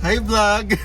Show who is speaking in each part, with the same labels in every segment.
Speaker 1: Hi vlog!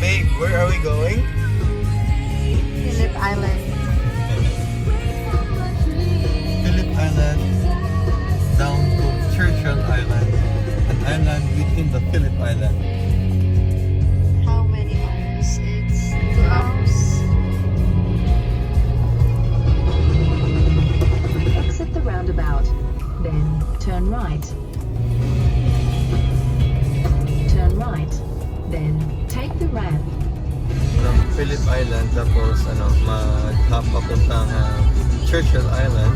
Speaker 1: Babe, where are we going?
Speaker 2: Phillip Island.
Speaker 1: Phillip Island down to Churchill Island, an island within the Phillip Island.
Speaker 2: How many hours? It's 2 hours.
Speaker 3: Exit the roundabout, then turn right. Turn right, then take the ramp.
Speaker 1: From Phillip Island, tapos mag-hop papuntang Churchill Island.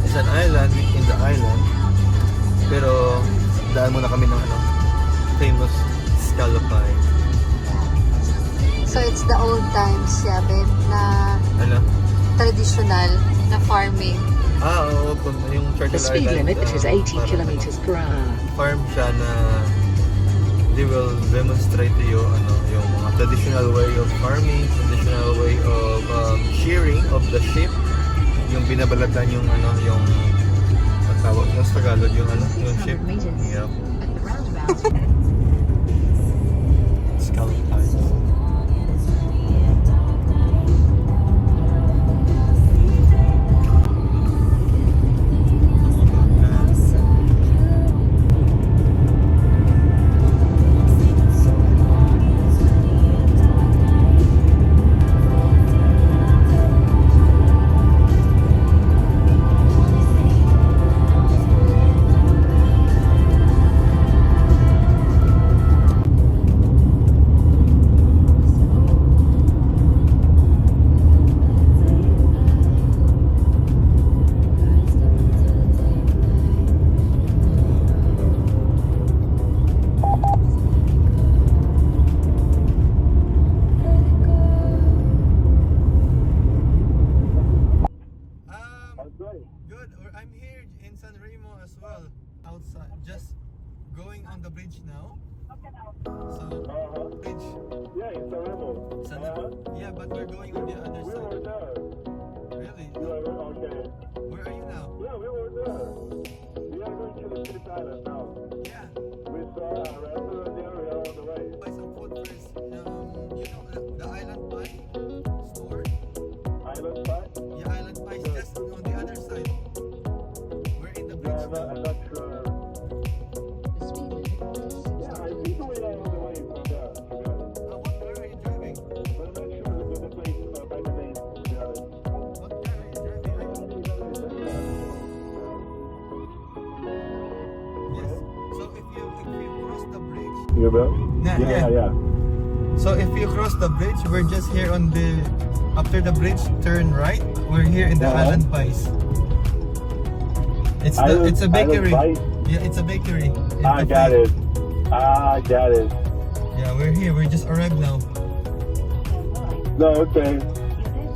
Speaker 1: It's an island within the island. Pero daan muna kami ng famous Scalopay.
Speaker 2: So it's the old times, yeah, babe, na traditional na farming.
Speaker 1: Oo, yung
Speaker 3: The
Speaker 1: Churchill
Speaker 3: speed
Speaker 1: Island.
Speaker 3: limit is 80
Speaker 1: parang
Speaker 3: kilometers per hour.
Speaker 1: Farm siya na they will demonstrate to you yung mga traditional way of farming, traditional way of shearing of the sheep, yung binabalatan yung yung tawag ng Tagalog yung yung sheep.
Speaker 3: 600 meters.
Speaker 1: Yep.
Speaker 3: At the roundabout.
Speaker 1: Scalopay. Good. Or I'm here in San Remo as well, outside, just going on the bridge now. So, bridge.
Speaker 4: Yeah, in San Remo.
Speaker 1: San Yeah, but we're going on the other
Speaker 4: We were
Speaker 1: side.
Speaker 4: there.
Speaker 1: Really?
Speaker 4: Okay.
Speaker 1: Where are you now?
Speaker 4: Yeah, we were there. We are going to the Phillip Island now.
Speaker 1: Yeah.
Speaker 4: We saw a restaurant there. We are on the way.
Speaker 1: Buy some food first. You know the Island Pie store?
Speaker 4: Island side?
Speaker 1: Yeah, Island Pie is just on the other side. We're in the
Speaker 4: Yeah,
Speaker 1: bridge
Speaker 4: I'm
Speaker 1: now.
Speaker 4: not sure. Yeah, I think we are on the way from there.
Speaker 1: What car are you driving?
Speaker 4: But I'm not sure with the place by the name. To be honest.
Speaker 1: What car are you driving? Yes. So if you cross the bridge.
Speaker 4: You will?
Speaker 1: Yeah. So if you cross the bridge, we're just here on the after the bridge, turn right. We're here in the Island Pies. It's a bakery. Yeah, it's a bakery.
Speaker 4: I got it. I got it.
Speaker 1: Yeah, we're here. We just arrived now.
Speaker 4: No, okay.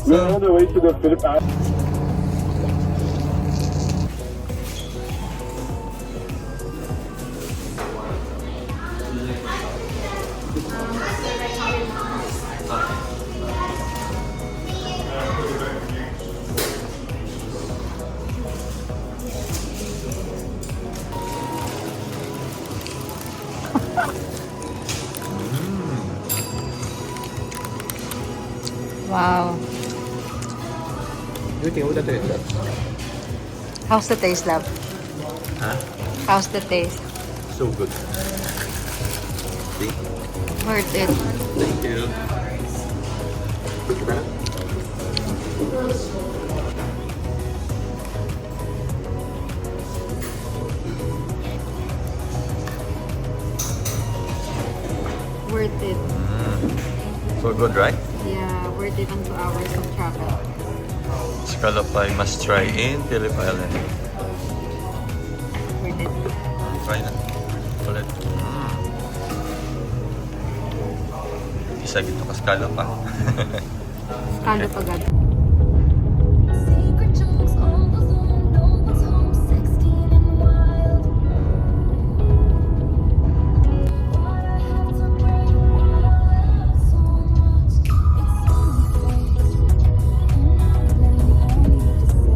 Speaker 4: We're on the way to the Phillip Island.
Speaker 2: Wow. How's the taste, love?
Speaker 1: Huh?
Speaker 2: How's the taste?
Speaker 1: So good. See?
Speaker 2: Worth it.
Speaker 1: Thank you.
Speaker 2: Worth it.
Speaker 1: So good, right?
Speaker 2: Yeah, worth it ang 2 hours of travel.
Speaker 1: Scalopay must try in Phillip Island.
Speaker 2: Worth it.
Speaker 1: Try na. Ulit. Isa gito ka scalopay.
Speaker 2: Kalo pagad.
Speaker 5: Secret jokes all alone, no one's home, 16 and wild. What I have to break, what I love so much. It's only fate, and I don't need to say.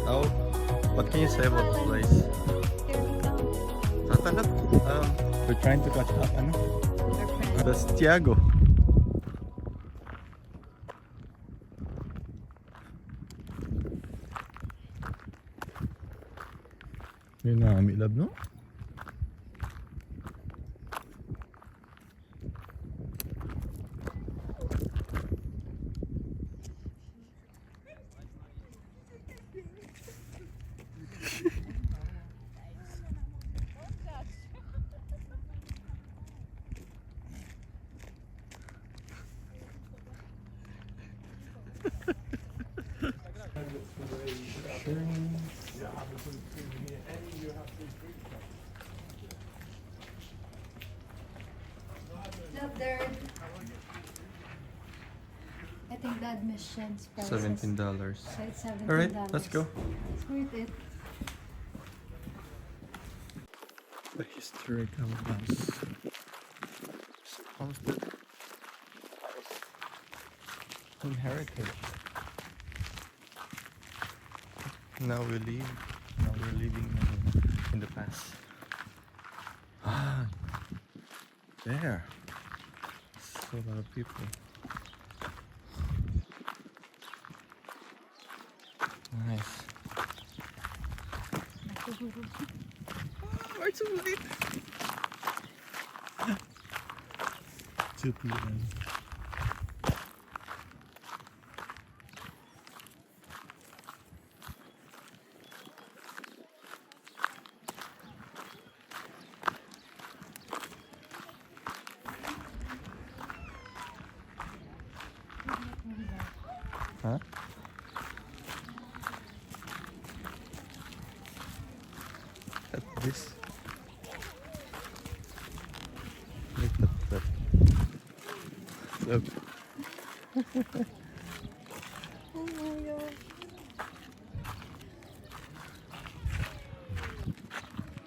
Speaker 1: Oh, what can you say about the place? Tatanap. We're trying to catch up. Ano? That's Tiago. Yun na, milab, no?
Speaker 2: Look there. I think the admissions price
Speaker 1: $17.
Speaker 2: So it's $17.
Speaker 1: Alright, let's go.
Speaker 2: It's worth it.
Speaker 1: The historical house. Homestead house and heritage. Now we leave. Now we're living in the past. Ah, there. So a lot of people. Nice. Why so late? 2 p.m. Huh? At this. Look at that. Look.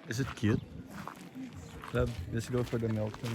Speaker 1: Is it cute? Love, let's go for the Milton.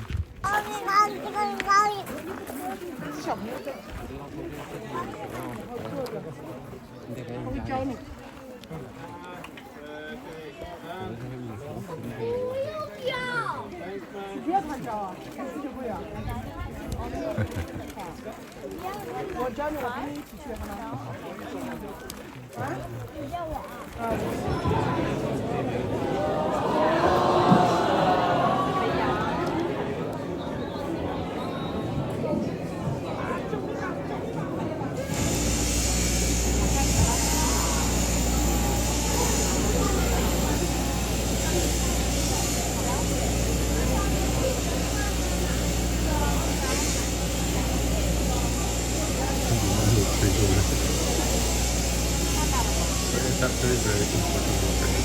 Speaker 1: It's actually very comfortable for me.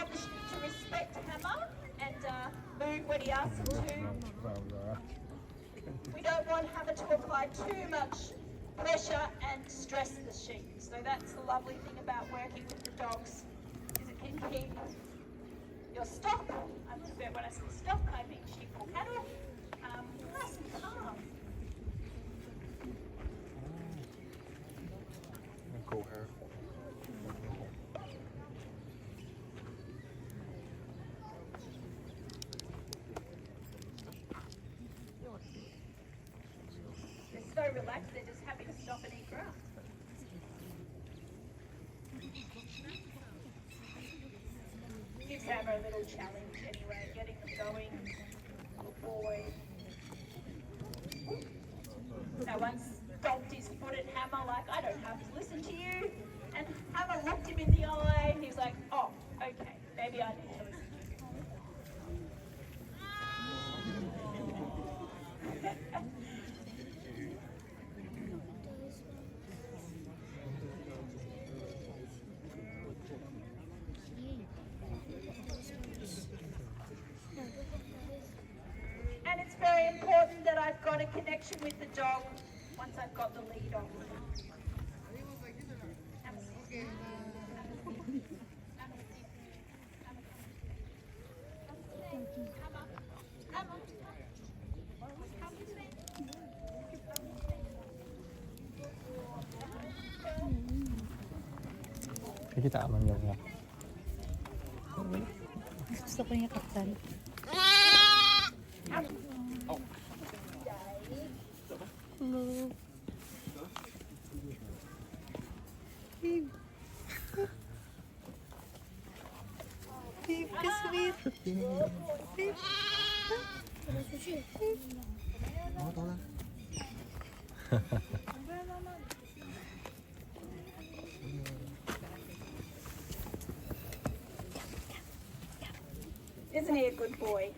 Speaker 6: want the sheep to respect Hammer and move when he asks them to. We don't want Hammer to apply too much pressure and stress the sheep. So that's the lovely thing about working with the dogs, is it can keep your stock, I prefer when I say stock, I mean sheep or cattle, nice and calm.
Speaker 1: Cool hair.
Speaker 6: They're so relaxed, they're just happy to stop and eat grass. Gives Hammer a little challenge anyway, getting them going. Good boy. Now once stomped his foot at Hammer, like, I don't have to listen to you. And Hammer looked him in the eye and he's like, oh, okay, maybe I need to listen to you. And it's very important that I've got a connection with the dog once I've got the lead on.
Speaker 1: Kita man yun.
Speaker 2: Gusto ko yung kaptan. Hello. Babe. Babe, ka-sweet. Babe.
Speaker 6: Isn't he a good boy?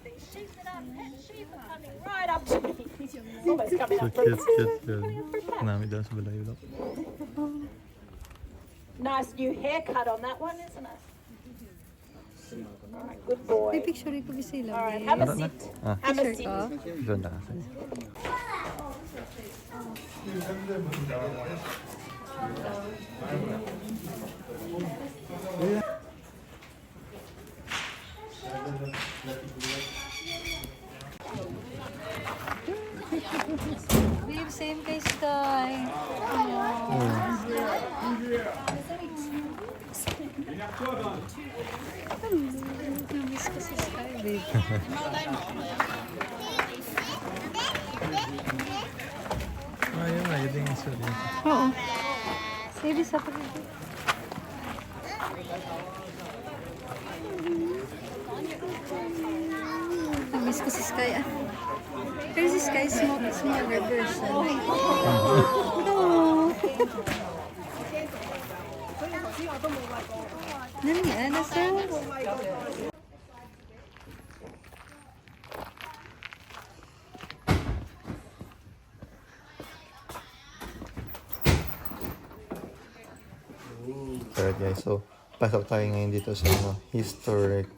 Speaker 6: These sheep that are pet sheep are coming right up to me. Almost coming up.
Speaker 1: Nami daw sa balayo daw.
Speaker 6: Nice new haircut on that one, isn't it? Alright, good boy.
Speaker 2: May picture ko ba sila?
Speaker 6: Alright, have a sit. Have a sit.
Speaker 1: Doon na kasi.
Speaker 2: Babe, same kay Sky. Namiss ko si Sky, babe.
Speaker 1: Ayun na, yun yung sorry.
Speaker 2: Oo. Baby, sa pagkakas. Namiss ko si Sky. Pero si Sky, smaller version. No. Nani, nasa?
Speaker 1: Alright guys, so pasok tayo ngayon dito sa historic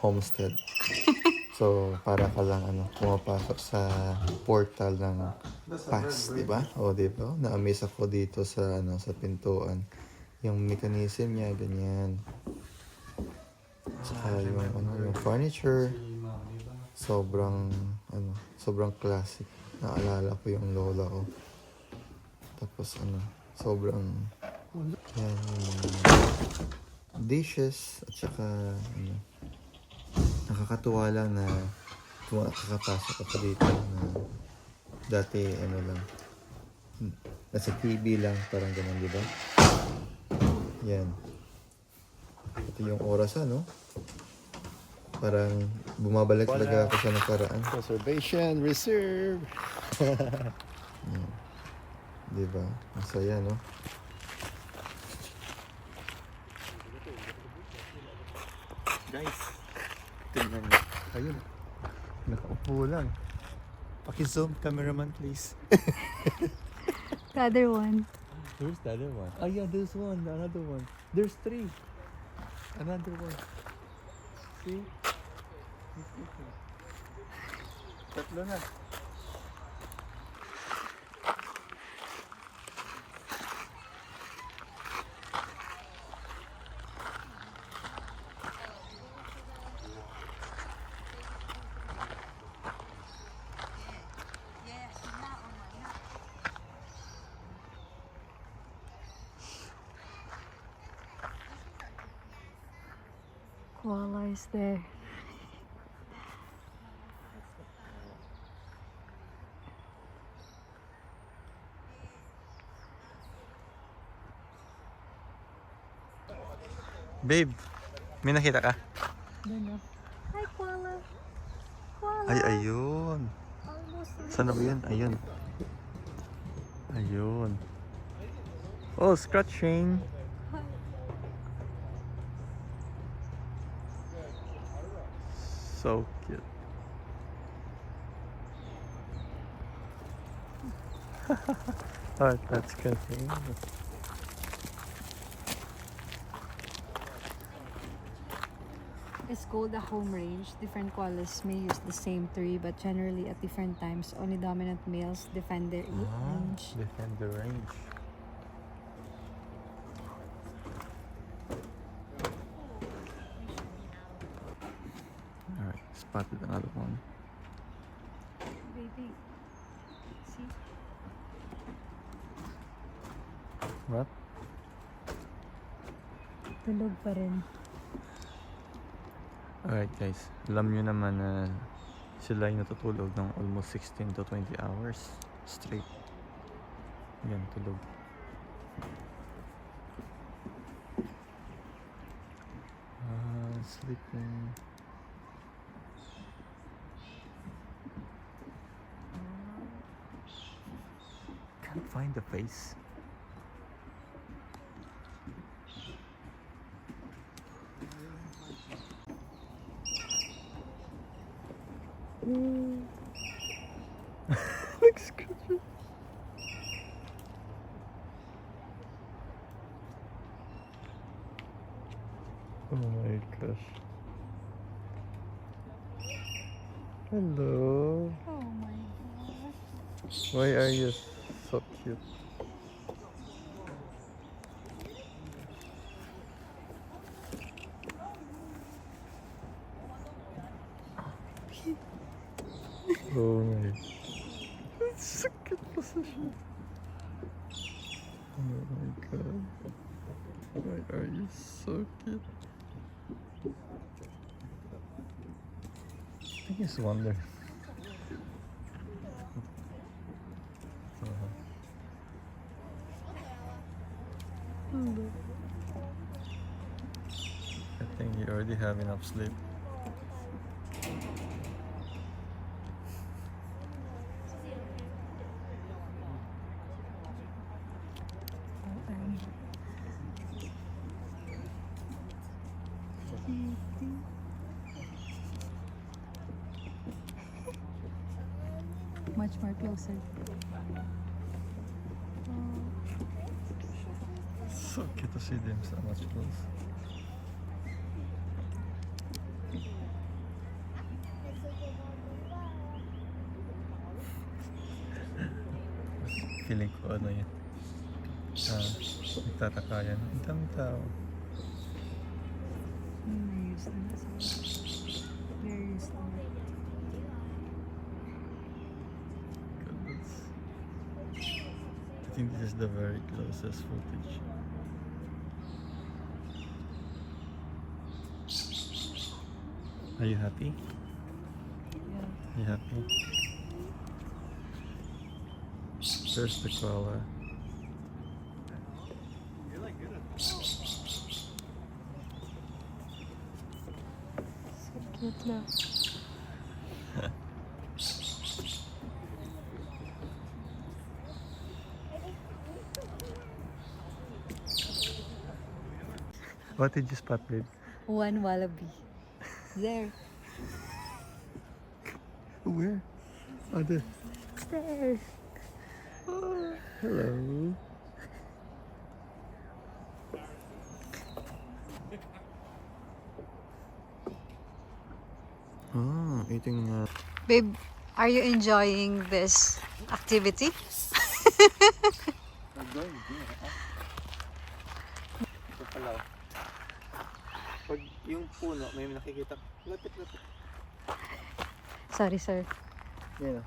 Speaker 1: homestead. So para ka lang pumapasok sa portal ng past, di ba? O di ba? Na-amaze ako dito sa sa pintuan. Yung mechanism niya ganyan. Saka yung furniture sobrang sobrang classic. Naalala ko yung lola ko. Tapos sobrang yan, yung dishes at saka nakakatuwa lang na nakakapasok ako dito na dati lang nasa TV lang parang ganun, di ba? Yan. Ito yung oras parang bumabalik talaga ako sa nakaraan.
Speaker 7: Conservation Reserve.
Speaker 1: Yan. Di ba? Masaya, no?
Speaker 7: Guys, tingnan niyo. Ayun.
Speaker 1: Nakaupo lang. Paki-zoom, cameraman, please.
Speaker 2: The other one.
Speaker 1: Where's the other one? Oh yeah, there's one, another one. There's three. Another one. See? Tatlo na.
Speaker 2: Koala is there.
Speaker 1: Babe, may nakita ka?
Speaker 2: Doon, oh. Hi, koala. Koala.
Speaker 1: Ay, ayun.
Speaker 2: Almost.
Speaker 1: Saan na ba yun? Ayun. Ayun. Oh, scratching. So cute. Oh, that's good.
Speaker 2: It's called a home range. Different koalas may use the same tree, but generally at different times, only dominant males defend their range.
Speaker 1: Defend the range. Alright, spotted another one.
Speaker 2: Baby, see?
Speaker 1: What?
Speaker 2: Tulog pa rin.
Speaker 1: Alright guys, alam nyo naman na sila ay natutulog ng almost 16 to 20 hours straight. Yan, tulog. Sleeping. Can't find the face. Looks good. Oh my gosh. Hello.
Speaker 2: Oh my gosh.
Speaker 1: Why are you so cute? Oh my. It's so cute position. Oh my god. Why are you so cute? I just wonder. I think you already have enough sleep.
Speaker 2: Much more closer.
Speaker 1: So cute to see them so much close. Feeling ko ano yun. Nagtataka yan. Ang dami tao.
Speaker 2: Very used to this. Very used to it.
Speaker 1: Goodness. I think this is the very closest footage. Are you happy?
Speaker 2: Yeah.
Speaker 1: You happy? There's the koala.
Speaker 2: So cute lang.
Speaker 1: What did you spot, babe?
Speaker 2: One wallaby. There.
Speaker 1: Where? Oh, there.
Speaker 2: There.
Speaker 1: Hello. Ah, eating
Speaker 2: Babe, are you enjoying this activity?
Speaker 1: ito pala. Pag yung puno, may nakikita. Lapit.
Speaker 2: Sorry, sir.
Speaker 1: Yan o.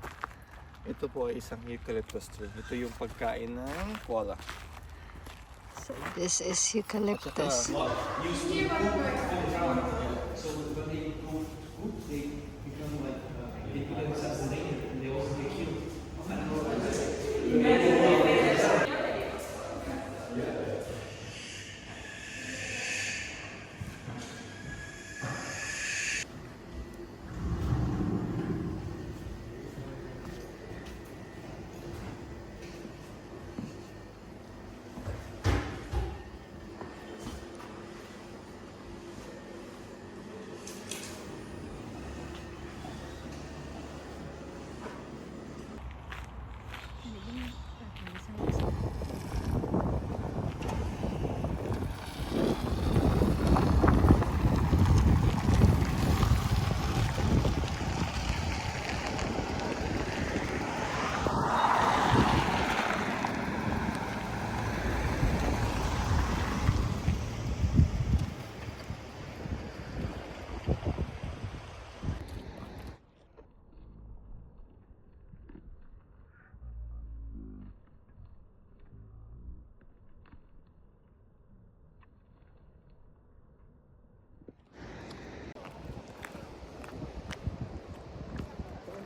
Speaker 1: Ito po ay isang eucalyptus tree. Ito yung pagkain ng koala.
Speaker 2: So this is eucalyptus.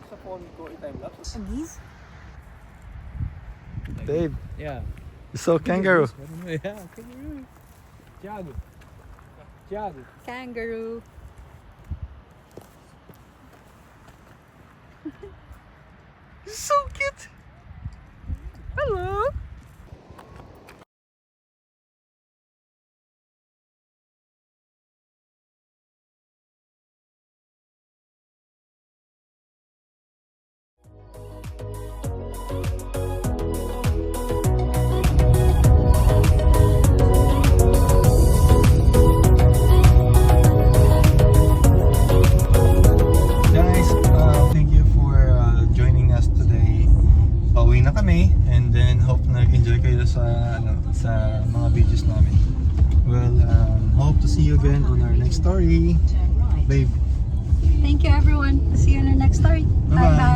Speaker 1: Sa phone ko, i-time lapse.
Speaker 2: These?
Speaker 1: Babe,
Speaker 8: Yeah.
Speaker 1: you saw kangaroo.
Speaker 8: Yeah, kangaroo. Thiago. Thiago.
Speaker 2: Kangaroo.
Speaker 1: So cute.
Speaker 2: Hello.
Speaker 1: Guys, thank you for joining us today. Pauwi na kami and then hope nag-enjoy kayo sa mga videos namin. Well, hope to see you again on our next story.
Speaker 3: Turn right.
Speaker 1: Babe,
Speaker 2: Thank you, everyone. See you in our next story.
Speaker 1: bye-bye.